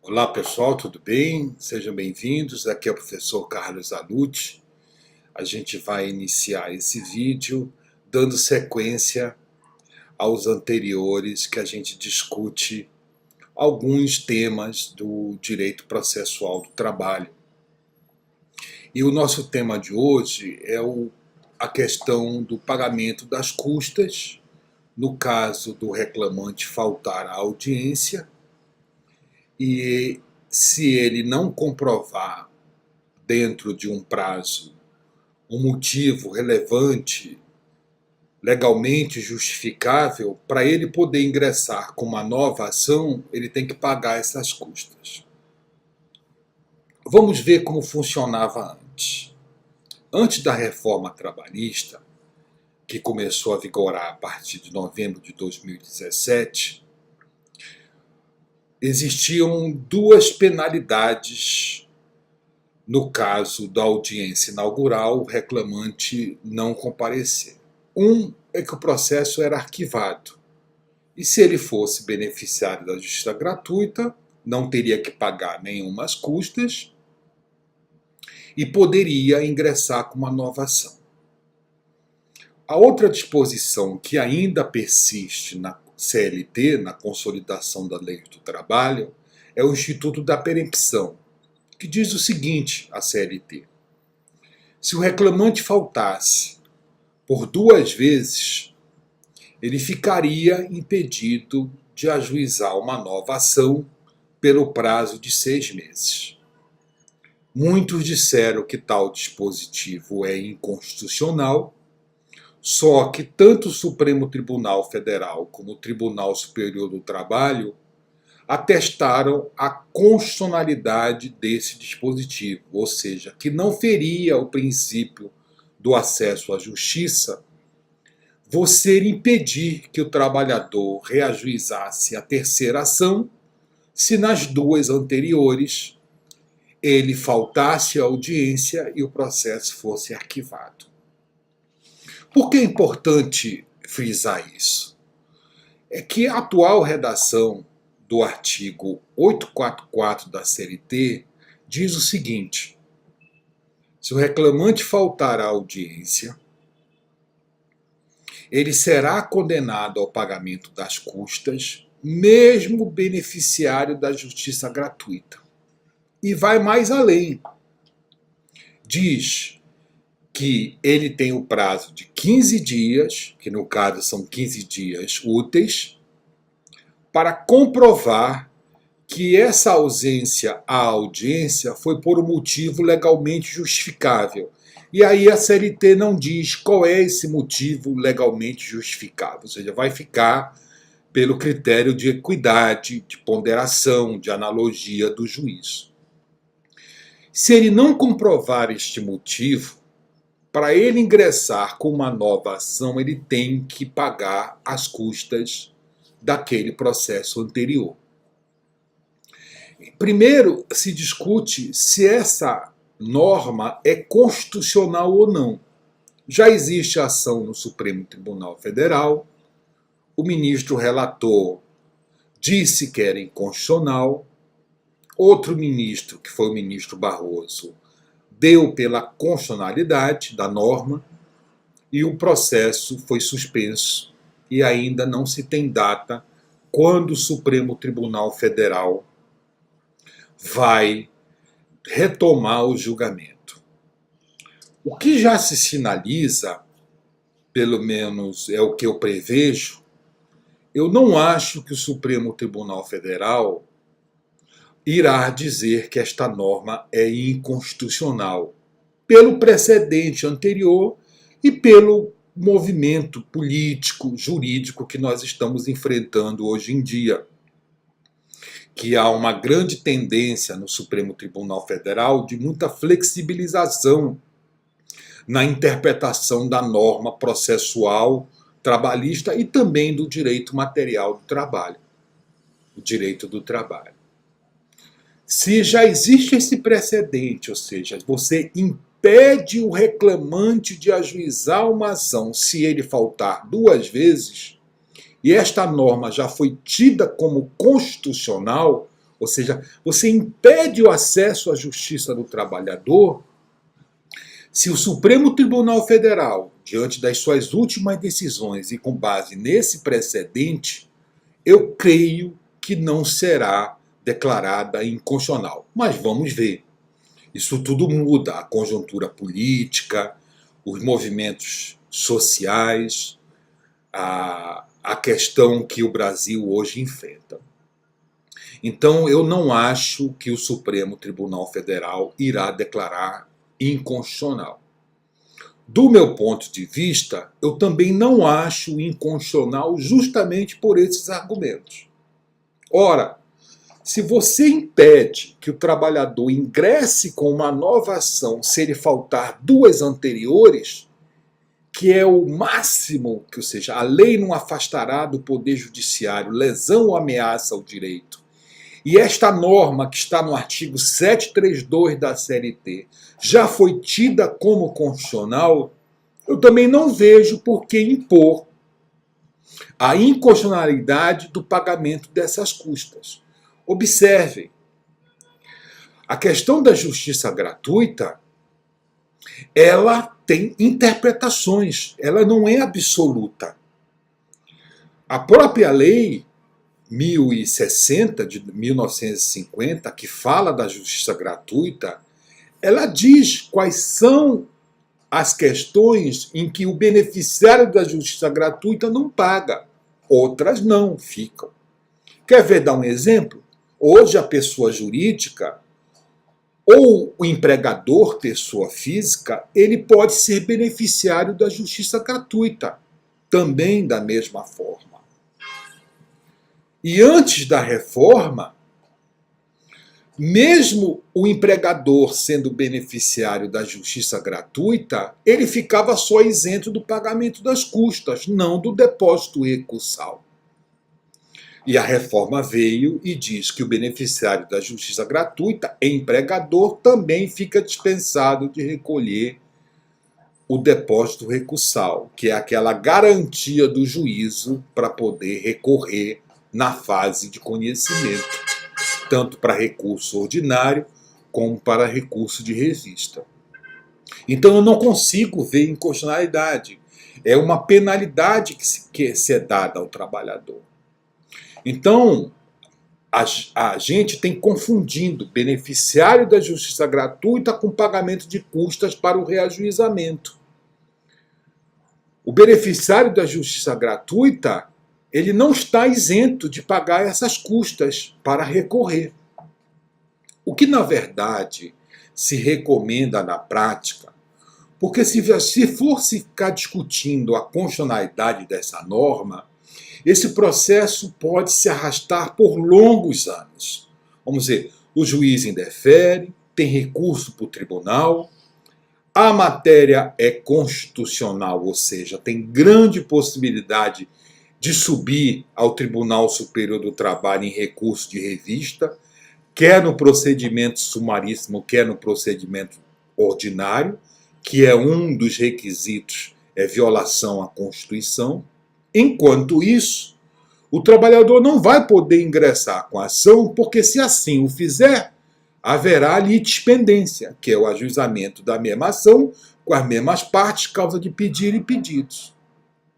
Olá pessoal, tudo bem? Sejam bem-vindos. Aqui é o professor Carlos Zanutti. A gente vai iniciar esse vídeo dando sequência aos anteriores que a gente discute alguns temas do direito processual do trabalho. E o nosso tema de hoje é a questão do pagamento das custas, no caso do reclamante faltar à audiência. E se ele não comprovar dentro de um prazo um motivo relevante, legalmente justificável, para ele poder ingressar com uma nova ação, ele tem que pagar essas custas. Vamos ver como funcionava antes. Antes da reforma trabalhista, que começou a vigorar a partir de novembro de 2017, existiam duas penalidades no caso da audiência inaugural, o reclamante não comparecer. Um é que o processo era arquivado, e se ele fosse beneficiário da justiça gratuita, não teria que pagar nenhumas custas e poderia ingressar com uma nova ação. A outra disposição que ainda persiste na CLT, na Consolidação da Lei do Trabalho, é o Instituto da Perempção, que diz o seguinte, a CLT: se o reclamante faltasse por 2 vezes, ele ficaria impedido de ajuizar uma nova ação pelo prazo de 6 meses. Muitos disseram que tal dispositivo é inconstitucional, só que tanto o Supremo Tribunal Federal como o Tribunal Superior do Trabalho atestaram a constitucionalidade desse dispositivo, ou seja, que não feria o princípio do acesso à justiça você impedir que o trabalhador reajuizasse a terceira ação se nas 2 anteriores ele faltasse à audiência e o processo fosse arquivado. Por que é importante frisar isso? É que a atual redação do artigo 844 da CLT diz o seguinte: se o reclamante faltar à audiência, ele será condenado ao pagamento das custas, mesmo beneficiário da justiça gratuita. E vai mais além. Diz que ele tem o prazo de 15 dias, que no caso são 15 dias úteis, para comprovar que essa ausência à audiência foi por um motivo legalmente justificável. E aí a CLT não diz qual é esse motivo legalmente justificável, ou seja, vai ficar pelo critério de equidade, de ponderação, de analogia do juiz. Se ele não comprovar este motivo, para ele ingressar com uma nova ação, ele tem que pagar as custas daquele processo anterior. Primeiro se discute se essa norma é constitucional ou não. Já existe ação no Supremo Tribunal Federal, o ministro relator disse que era inconstitucional, outro ministro, que foi o ministro Barroso, deu pela constitucionalidade da norma e o processo foi suspenso e ainda não se tem data quando o Supremo Tribunal Federal vai retomar o julgamento. O que já se sinaliza, pelo menos é o que eu prevejo, eu não acho que o Supremo Tribunal Federal irá dizer que esta norma é inconstitucional, pelo precedente anterior e pelo movimento político, jurídico que nós estamos enfrentando hoje em dia. Que há uma grande tendência no Supremo Tribunal Federal de muita flexibilização na interpretação da norma processual trabalhista e também do direito material do trabalho, o direito do trabalho. Se já existe esse precedente, ou seja, você impede o reclamante de ajuizar uma ação se ele faltar 2 vezes, e esta norma já foi tida como constitucional, Ou seja, você impede o acesso à justiça do trabalhador se o Supremo Tribunal Federal, diante das suas últimas decisões e com base nesse precedente, eu creio que não será declarada inconstitucional. Mas vamos ver. Isso tudo muda, a conjuntura política, os movimentos sociais, a questão que o Brasil hoje enfrenta. Então, eu não acho que o Supremo Tribunal Federal irá declarar inconstitucional. Do meu ponto de vista, eu também não acho inconstitucional justamente por esses argumentos. Ora, se você impede que o trabalhador ingresse com uma nova ação se ele faltar duas anteriores, que é o máximo, ou seja, a lei não afastará do Poder Judiciário lesão ou ameaça ao direito, e esta norma que está no artigo 732 da CLT já foi tida como constitucional, eu também não vejo por que impor a inconstitucionalidade do pagamento dessas custas. Observem, a questão da justiça gratuita, ela tem interpretações, ela não é absoluta. A própria lei 1060 de 1950, que fala da justiça gratuita, ela diz quais são as questões em que o beneficiário da justiça gratuita não paga, outras não ficam. Quer ver dar um exemplo? Hoje a pessoa jurídica ou o empregador, pessoa física, ele pode ser beneficiário da justiça gratuita, também da mesma forma. E antes da reforma, mesmo o empregador sendo beneficiário da justiça gratuita, ele ficava só isento do pagamento das custas, não do depósito recursal. E a reforma veio e diz que o beneficiário da justiça gratuita, empregador, também fica dispensado de recolher o depósito recursal, que é aquela garantia do juízo para poder recorrer na fase de conhecimento, tanto para recurso ordinário como para recurso de revista. Então eu não consigo ver inconstitucionalidade. É uma penalidade que é dada ao trabalhador. Então, a gente tem confundindo beneficiário da justiça gratuita com pagamento de custas para o reajuizamento. O beneficiário da justiça gratuita, ele não está isento de pagar essas custas para recorrer. O que, na verdade, se recomenda na prática, porque se for ficar discutindo a constitucionalidade dessa norma, esse processo pode se arrastar por longos anos. Vamos dizer, o juiz indefere, tem recurso para o tribunal, a matéria é constitucional, ou seja, tem grande possibilidade de subir ao Tribunal Superior do Trabalho em recurso de revista, quer no procedimento sumaríssimo, quer no procedimento ordinário, que é um dos requisitos, é violação à Constituição. Enquanto isso, o trabalhador não vai poder ingressar com a ação, porque se assim o fizer, haverá litispendência, que é o ajuizamento da mesma ação com as mesmas partes, causa de pedir e pedidos.